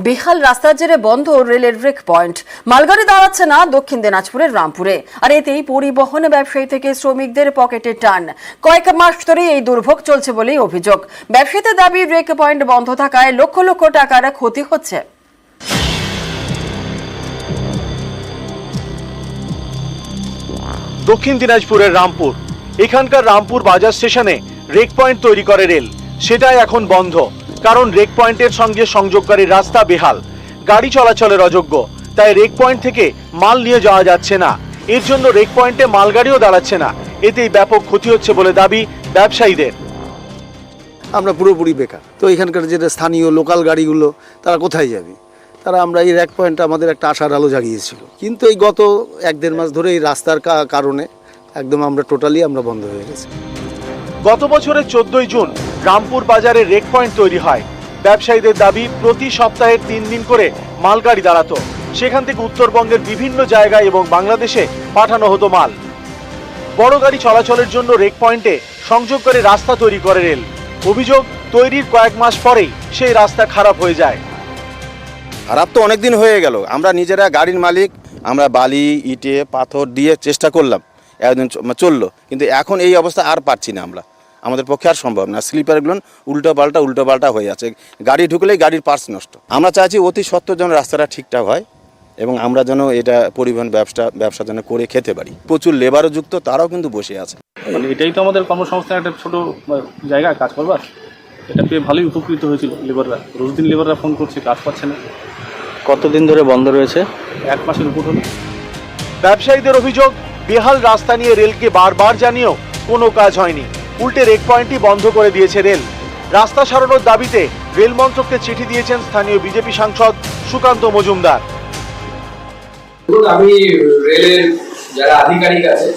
বেহাল রাস্তার জেরে বন্ধ রেলের ব্রেক পয়েন্ট। মালগাড়ি দাঁড়াচ্ছে না দক্ষিণ দিনাজপুরের রামপুরে, আর এতেই পরিবহন ব্যবসায়ী থেকে শ্রমিকদের পকেটে টান। কয়েক মাস ধরে এই দুর্ভোগ চলছে বলেই অভিযোগ। ব্যবসায়ীদের দাবি, ব্রেক পয়েন্ট বন্ধ থাকায় লক্ষ লক্ষ টাকার ক্ষতি হচ্ছে। দক্ষিণ দিনাজপুরের রামপুর, এখানকার রামপুর বাজার স্টেশনে রেক পয়েন্ট তৈরি করে রেল, সেটাই এখন বন্ধ। কারণ রেক পয়েন্টের সঙ্গে সংযোগকারী রাস্তা বেহাল, গাড়ি চলাচলের অযোগ্য, তাই রেক পয়েন্ট থেকে মাল নিয়ে যাওয়া যাচ্ছে না। এর জন্য রেক পয়েন্টে মালগাড়িও দাঁড়াচ্ছে না, এতেই ব্যাপক ক্ষতি হচ্ছে বলে দাবি ব্যবসায়ীদের। আমরা পুরোপুরি বেকার। তো এখানকার যেটা স্থানীয় লোকাল গাড়িগুলো তারা কোথায় যাবে? তারা আমরা এই রেক পয়েন্টটা আমাদের একটা আশার আলো জাগিয়েছিল, কিন্তু এই গত 1-1.5 মাস ধরে এই রাস্তার কারণে একদম আমরা টোটালি বন্ধ হয়ে গেছি। গত বছরের 14ই জুন রামপুর বাজারে রেক পয়েন্ট তৈরি হয়। ব্যবসায়ীদের দাবি, প্রতি সপ্তাহে 3 দিন করে মালগাড়ি দাঁড়াতো, সেখান থেকে উত্তরবঙ্গের বিভিন্ন জায়গায় এবং বাংলাদেশে পাঠানো হতো মাল। বড় গাড়ি চলাচলের জন্য রেক পয়েন্টে সংযোগকারী রাস্তা তৈরি করে রেল। অভিযোগ, তৈরির কয়েক মাস পরেই সেই রাস্তা খারাপ হয়ে যায়। খারাপ তো অনেকদিন হয়ে গেল। আমরা নিজেরা গাড়ির মালিক, আমরা বালি ইটে পাথর দিয়ে চেষ্টা করলাম, একদিন চললো, কিন্তু এখন এই অবস্থা আর পারছি না। আমাদের পক্ষে আর সম্ভব না। স্লিপারগুলো উল্টো পাল্টা হয়ে আছে, গাড়ি ঢুকলেই গাড়ির পার্টস নষ্ট। আমরা চাইছি অতি সত্বর যেন রাস্তাটা ঠিকঠাক হয় এবং আমরা যেন এটা পরিবহন ব্যবসা যেন করে খেতে পারি। প্রচুর লেবারও যুক্ত, তারাও কিন্তু বসে আছে। মানে এটাই তো আমাদের কর্মসংস্থানের একটা ছোট জায়গা কাজ করবার, এটা পেয়ে ভালোই উপকৃত হয়েছিল লেবাররা। রোজদিন লেবাররা ফোন করছে, কাজ পাচ্ছে না। কতদিন ধরে বন্ধ রয়েছে? 1 মাসের উপর হলো। ব্যবসায়ীদের অভিযোগ, বেহাল রাস্তা নিয়ে রেলকে বারবার জানিয়েও কোনো কাজ হয়নি। উল্টে রেক পয়েন্টই বন্ধ করে দিয়েছে রেল। রাস্তা সারানোর দাবিতে রেল মন্ত্রককে চিঠি দিয়েছেন স্থানীয় বিজেপি সাংসদ সুকান্ত মজুমদার। আমি রেলের যারা আধিকারিক আছে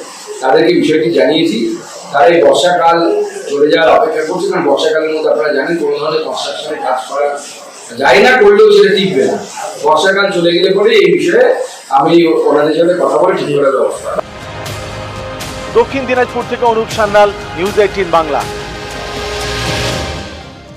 তাদেরকে বিষয়টি জানিয়েছি। তারা এই বর্ষাকাল চলে যাওয়ার অপেক্ষা করছে, কারণ বর্ষাকালের মধ্যে আপনারা জানেন কোনো ধরনের কনস্ট্রাকশনে কাজ করা যায় না, করলেও সেটা টিকবে না। বর্ষাকাল চলে গেলে পরে এই বিষয়ে আমি ওনাদের সাথে কথা বলে ঠিক করার ব্যবস্থা। দক্ষিণ দিনাজপুর থেকে অনুপ সান্যাল, নিউজ 18 বাংলা।